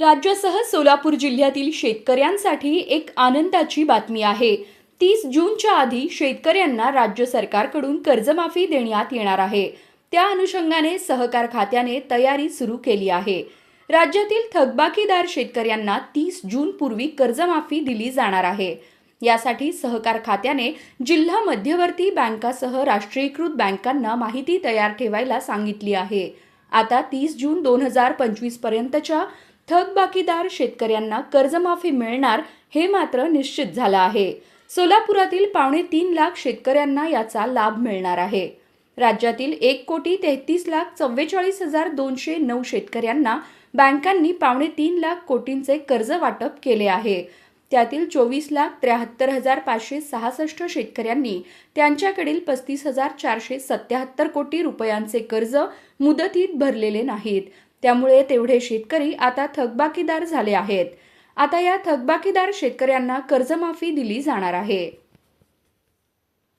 राज्यासह सोलापूर जिल्ह्यातील शेतकऱ्यांसाठी एक आनंदाची बातमी आहे। 30 जूनच्या आधी शेतकऱ्यांना राज्य सरकारकडून कर्जमाफी देण्यात येणार आहे। त्या अनुषंगाने सहकार खात्याने तयारी सुरू केली आहे। राज्यातील थकबाकीदार शेतकऱ्यांना 30 जून पूर्वी कर्जमाफी दिली जाणार आहे। यासाठी सहकार खात्याने जिल्हा मध्यवर्ती बँकासह राष्ट्रीयकृत बँकांना माहिती तयार ठेवायला सांगितली आहे। आता 30 जून 2025 पर्यंतच्या थकबाकीदार शेतकऱ्यांना कर्जमाफी मिळणार हे मात्र निश्चित झालं आहे। सोलापुरातील 3.25 लाख शेतकऱ्यांना याचा लाभ मिळणार आहे। राज्यातील 1,33,44,209 शेतकऱ्यांना बँकांनी 3.25 लाख कोटींचे कर्ज वाटप केले आहे। त्यातील 24,73,566 शेतकऱ्यांनी त्यांच्याकडील 35,477 कोटी रुपयांचे कर्ज मुदतीत भरलेले नाहीत। त्यामुळे तेवढे शेतकरी आता थकबाकीदार झाले आहेत। आता या थकबाकीदार शेतकऱ्यांना कर्जमाफी दिली जाणार आहे।